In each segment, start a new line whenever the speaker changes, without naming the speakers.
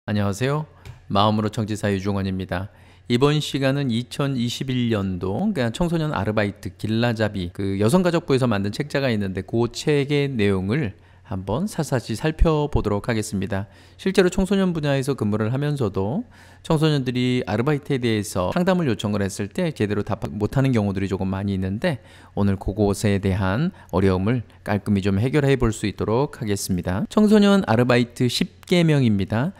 안녕하세요. 마음으로 청지사 유중원입니다. 이번 시간은 2021년도 그러니까 청소년 아르바이트 길라잡이 그 여성가족부에서 만든 책자가 있는데 그 책의 내용을 한번 사사시 살펴보도록 하겠습니다. 실제로 청소년 분야에서 근무를 하면서도 청소년들이 아르바이트에 대해서 상담을 요청을 했을 때 제대로 답 못하는 경우들이 조금 많이 있는데 오늘 그것에 대한 어려움을 깔끔히 좀 해결해 볼 수 있도록 하겠습니다. 청소년 아르바이트 10계명입니다.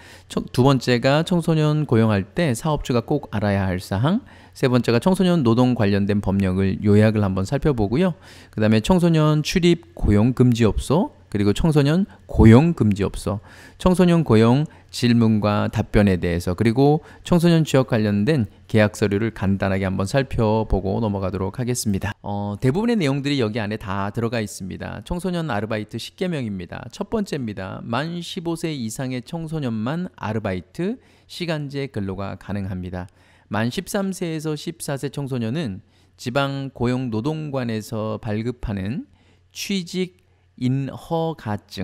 두 번째가 청소년 고용할 때 사업주가 꼭 알아야 할 사항, 세 번째가 청소년 노동 관련된 법령을 요약을 한번 살펴보고요. 그 다음에 청소년 출입 고용 금지업소, 그리고 청소년 고용 금지업소, 청소년 고용 질문과 답변에 대해서, 그리고 청소년 취업 관련된 계약 서류를 간단하게 한번 살펴보고 넘어가도록 하겠습니다. 대부분의 내용들이 여기 안에 다 들어가 있습니다. 청소년 아르바이트 10계명입니다. 첫 번째입니다. 만 15세 이상의 청소년만 아르바이트 시간제 근로가 가능합니다. 만 13세에서 14세 청소년은 지방고용노동관에서 발급하는 취직인허가증,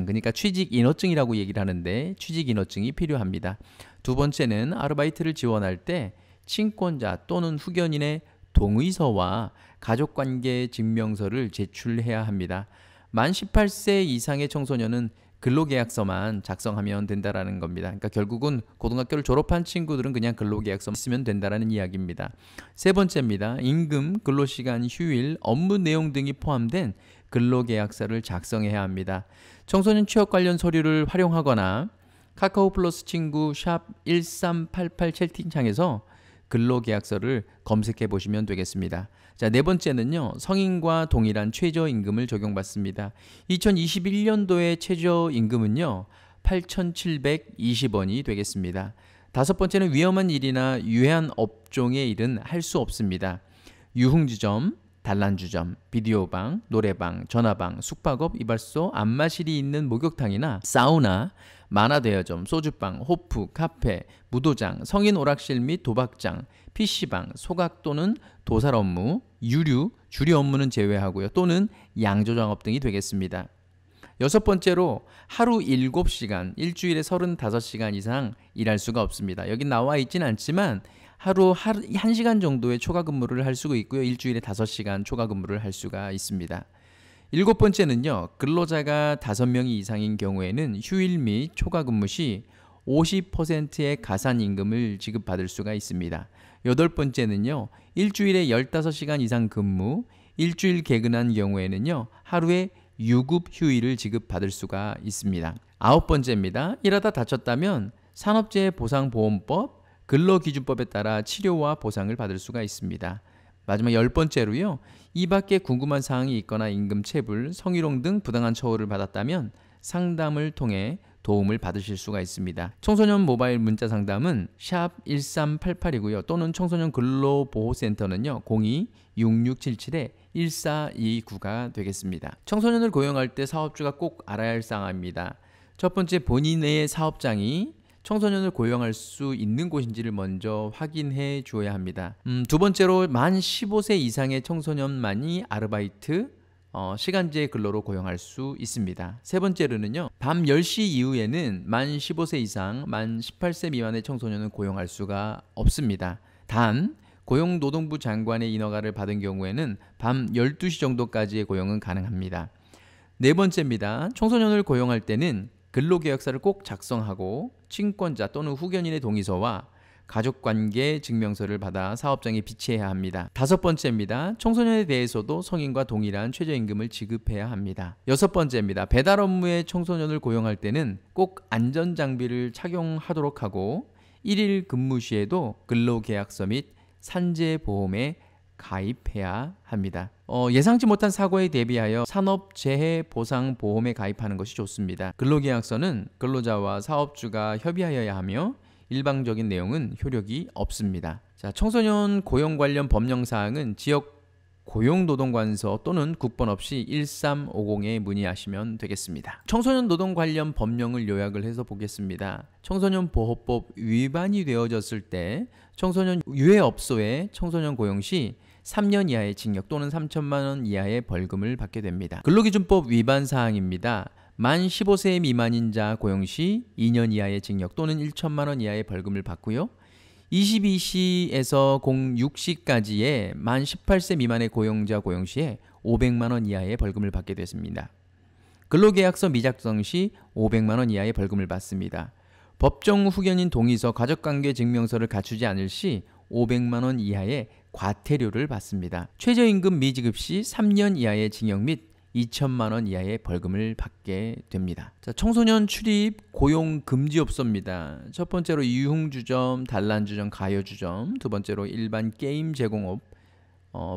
그러니까 취직인허증이라고 얘기를 하는데 취직인허증이 필요합니다. 두 번째는 아르바이트를 지원할 때 친권자 또는 후견인의 동의서와 가족관계 증명서를 제출해야 합니다. 만 18세 이상의 청소년은 근로계약서만 작성하면 된다라는 겁니다. 그러니까 결국은 고등학교를 졸업한 친구들은 그냥 근로계약서만 쓰면 된다라는 이야기입니다. 세 번째입니다. 임금, 근로시간, 휴일, 업무 내용 등이 포함된 근로계약서를 작성해야 합니다. 청소년 취업 관련 서류를 활용하거나 카카오 플러스 친구 샵 1388 채팅창에서 근로계약서를 검색해 보시면 되겠습니다. 자, 네 번째는요. 성인과 동일한 최저임금을 적용받습니다. 2021년도의 최저임금은요. 8,720원이 되겠습니다. 다섯 번째는 위험한 일이나 유해한 업종의 일은 할 수 없습니다. 유흥주점, 단란주점, 비디오방, 노래방, 전화방, 숙박업, 이발소, 안마실이 있는 목욕탕이나 사우나, 만화대여점, 소주방, 호프, 카페, 무도장, 성인 오락실 및 도박장, PC방, 소각 또는 도살 업무, 유류, 주류 업무는 제외하고요. 또는 양조장업 등이 되겠습니다. 여섯 번째로 하루 7시간, 일주일에 35시간 이상 일할 수가 없습니다. 여기 나와 있지는 않지만 하루 1시간 정도의 초과 근무를 할 수가 있고요. 일주일에 5시간 초과 근무를 할 수가 있습니다. 일곱 번째는요. 근로자가 5명이 이상인 경우에는 휴일 및 초과 근무 시 50%의 가산임금을 지급받을 수가 있습니다. 여덟 번째는요. 일주일에 15시간 이상 근무, 일주일 개근한 경우에는요. 하루에 유급 휴일을 지급받을 수가 있습니다. 아홉 번째입니다. 일하다 다쳤다면 산업재해보상보험법, 근로기준법에 따라 치료와 보상을 받을 수가 있습니다. 마지막 열 번째로요. 이 밖에 궁금한 사항이 있거나 임금 체불, 성희롱 등 부당한 처우를 받았다면 상담을 통해 도움을 받으실 수가 있습니다. 청소년 모바일 문자 상담은 샵 1388이고요. 또는 청소년 근로보호센터는요. 02-6677-1429가 되겠습니다. 청소년을 고용할 때 사업주가 꼭 알아야 할 사항입니다. 첫 번째, 본인의 사업장이 청소년을 고용할 수 있는 곳인지를 먼저 확인해 주어야 합니다. 두 번째로 만 15세 이상의 청소년만이 아르바이트 시간제 근로로 고용할 수 있습니다. 세 번째로는요. 밤 10시 이후에는 만 15세 이상, 만 18세 미만의 청소년은 고용할 수가 없습니다. 단 고용노동부 장관의 인허가를 받은 경우에는 밤 12시 정도까지의 고용은 가능합니다. 네 번째입니다. 청소년을 고용할 때는 근로계약서를 꼭 작성하고 친권자 또는 후견인의 동의서와 가족관계 증명서를 받아 사업장에 비치해야 합니다. 다섯 번째입니다. 청소년에 대해서도 성인과 동일한 최저임금을 지급해야 합니다. 여섯 번째입니다. 배달 업무에 청소년을 고용할 때는 꼭 안전장비를 착용하도록 하고 1일 근무 시에도 근로계약서 및 산재보험에 가입해야 합니다. 예상치 못한 사고에 대비하여 산업재해보상보험에 가입하는 것이 좋습니다. 근로계약서는 근로자와 사업주가 협의하여야 하며 일방적인 내용은 효력이 없습니다. 자, 청소년 고용 관련 법령사항은 지역 고용노동관서 또는 국번 없이 1350에 문의하시면 되겠습니다. 청소년 노동 관련 법령을 요약을 해서 보겠습니다. 청소년 보호법 위반이 되어졌을 때 청소년 유해업소에 청소년 고용 시 3년 이하의 징역 또는 3천만 원 이하의 벌금을 받게 됩니다. 근로기준법 위반 사항입니다. 만 15세 미만인 자 고용 시 2년 이하의 징역 또는 1천만 원 이하의 벌금을 받고요. 22시에서 06시까지의 만 18세 미만의 고용자 고용 시에 500만 원 이하의 벌금을 받게 됐습니다. 근로계약서 미작성 시 500만 원 이하의 벌금을 받습니다. 법정 후견인 동의서, 가족관계 증명서를 갖추지 않을 시 500만 원 이하의 과태료를 받습니다. 최저임금 미지급 시 3년 이하의 징역 및 2천만 원 이하의 벌금을 받게 됩니다. 자, 청소년 출입 고용 금지업소입니다. 첫 번째로 유흥주점, 단란주점, 가요주점, 두 번째로 일반 게임 제공업,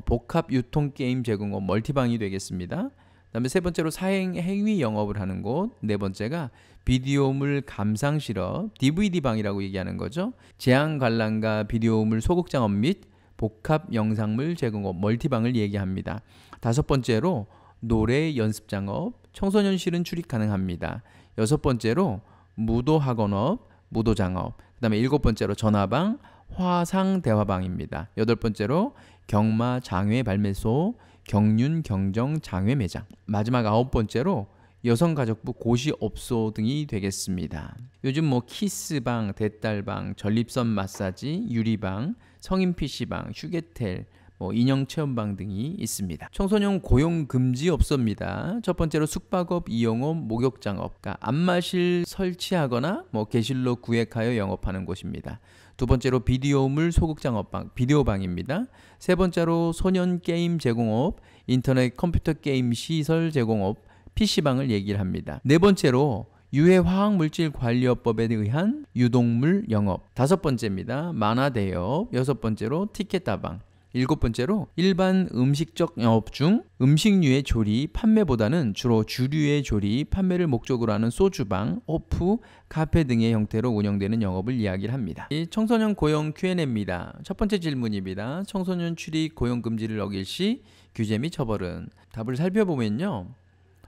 복합 유통 게임 제공업, 멀티방이 되겠습니다. 그다음에 세 번째로 사행 행위 영업을 하는 곳, 네 번째가 비디오물 감상 실업, DVD방이라고 얘기하는 거죠. 제한 관람과 비디오물 소극장업 및 복합 영상물 제공업, 멀티방을 얘기합니다. 다섯 번째로 노래 연습장업, 청소년실은 출입 가능합니다. 여섯 번째로 무도학원업, 무도장업, 그 다음에 일곱 번째로 전화방, 화상대화방입니다. 여덟 번째로 경마, 장외 발매소, 경륜, 경정, 장외 매장. 마지막 아홉 번째로 여성가족부 고시업소 등이 되겠습니다. 요즘 뭐 키스방, 대딸방, 전립선 마사지, 유리방, 성인 PC방, 휴게텔, 인형 체험방 등이 있습니다. 청소년 고용 금지 업소입니다. 첫 번째로 숙박업, 이용업, 목욕장업, 그러니까 안마실 설치하거나 게실로 구획하여 영업하는 곳입니다. 두 번째로 비디오물 소극장업방, 비디오방입니다. 세 번째로 소년 게임 제공업, 인터넷 컴퓨터 게임 시설 제공업, PC방을 얘기를 합니다. 네 번째로 유해화학물질관리업법에 의한 유독물 영업. 다섯 번째입니다. 만화대업. 여섯 번째로 티켓다방. 일곱 번째로 일반 음식적 영업 중 음식류의 조리, 판매보다는 주로 주류의 조리, 판매를 목적으로 하는 소주방, 호프, 카페 등의 형태로 운영되는 영업을 이야기를 합니다. 청소년 고용 Q&A입니다. 첫 번째 질문입니다. 청소년 출입 고용 금지를 어길 시 규제 및 처벌은? 답을 살펴보면요.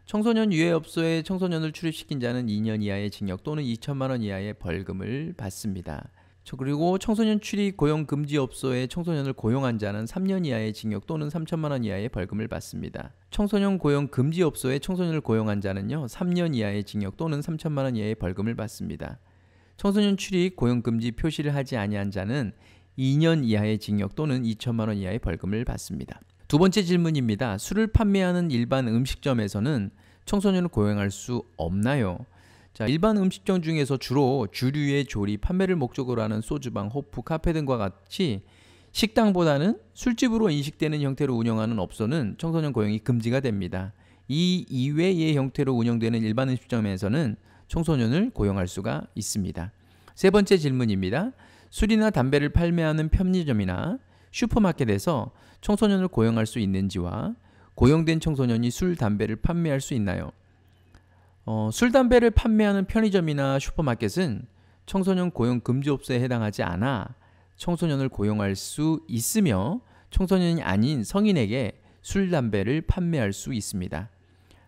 청소년 유해업소에 청소년을 출입시킨 자는 2년 이하의 징역 또는 2천만 원 이하의 벌금을 받습니다. 그리고 청소년 출입 고용 금지 업소에 청소년을 고용한 자는 3년 이하의 징역 또는 3천만 원 이하의 벌금을 받습니다. 청소년 고용 금지 업소에 청소년을 고용한 자는요, 3년 이하의 징역 또는 3천만 원 이하의 벌금을 받습니다. 청소년 출입 고용 금지 표시를 하지 아니한 자는 2년 이하의 징역 또는 2천만 원 이하의 벌금을 받습니다. 두 번째 질문입니다. 술을 판매하는 일반 음식점에서는 청소년을 고용할 수 없나요? 자, 일반 음식점 중에서 주로 주류의 조리, 판매를 목적으로 하는 소주방, 호프, 카페 등과 같이 식당보다는 술집으로 인식되는 형태로 운영하는 업소는 청소년 고용이 금지가 됩니다. 이 이외의 형태로 운영되는 일반 음식점에서는 청소년을 고용할 수가 있습니다. 세 번째 질문입니다. 술이나 담배를 판매하는 편의점이나 슈퍼마켓에서 청소년을 고용할 수 있는지와 고용된 청소년이 술, 담배를 판매할 수 있나요? 술, 담배를 판매하는 편의점이나 슈퍼마켓은 청소년 고용 금지업소에 해당하지 않아 청소년을 고용할 수 있으며 청소년이 아닌 성인에게 술, 담배를 판매할 수 있습니다.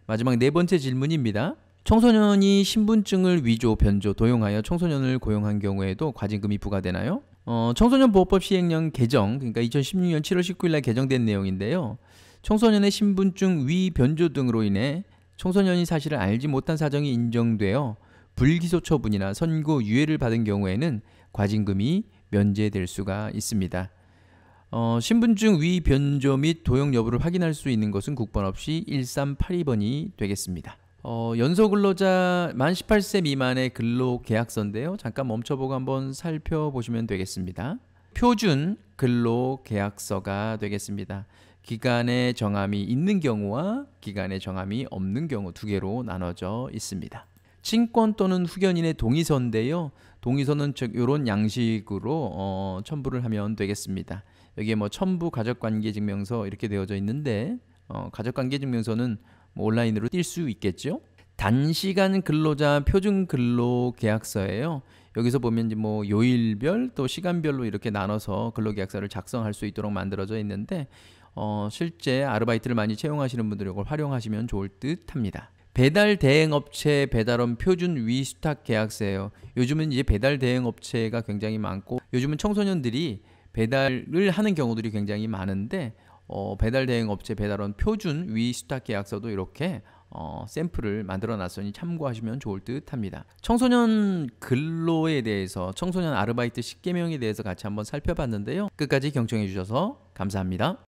마지막 네 번째 질문입니다. 청소년이 신분증을 위조, 변조, 도용하여 청소년을 고용한 경우에도 과징금이 부과되나요? 청소년보호법 시행령 개정, 그러니까 2016년 7월 19일 날 개정된 내용인데요. 청소년의 신분증 위, 변조 등으로 인해 청소년이 사실을 알지 못한 사정이 인정되어 불기소 처분이나 선고 유예를 받은 경우에는 과징금이 면제될 수가 있습니다. 신분증 위, 변조 및 도용 여부를 확인할 수 있는 것은 국번 없이 1382번이 되겠습니다. 연소근로자 만 18세 미만의 근로계약서인데요. 잠깐 멈춰보고 한번 살펴보시면 되겠습니다. 표준 근로계약서가 되겠습니다. 기간의 정함이 있는 경우와 기간의 정함이 없는 경우 두 개로 나눠져 있습니다. 친권 또는 후견인의 동의서인데요. 동의서는 이런 양식으로 첨부를 하면 되겠습니다. 여기에 첨부 가족관계증명서 이렇게 되어져 있는데 가족관계증명서는 온라인으로 띌 수 있겠죠. 단시간 근로자 표준 근로계약서예요. 여기서 보면 이제 요일별 또 시간별로 이렇게 나눠서 근로계약서를 작성할 수 있도록 만들어져 있는데 실제 아르바이트를 많이 채용하시는 분들이 이걸 활용하시면 좋을 듯 합니다. 배달 대행업체 배달원 표준 위수탁 계약서예요. 요즘은 이제 배달 대행업체가 굉장히 많고 요즘은 청소년들이 배달을 하는 경우들이 굉장히 많은데 배달 대행업체 배달원 표준 위수탁 계약서도 이렇게 샘플을 만들어 놨으니 참고하시면 좋을 듯 합니다. 청소년 근로에 대해서, 청소년 아르바이트 10계명에 대해서 같이 한번 살펴봤는데요. 끝까지 경청해 주셔서 감사합니다.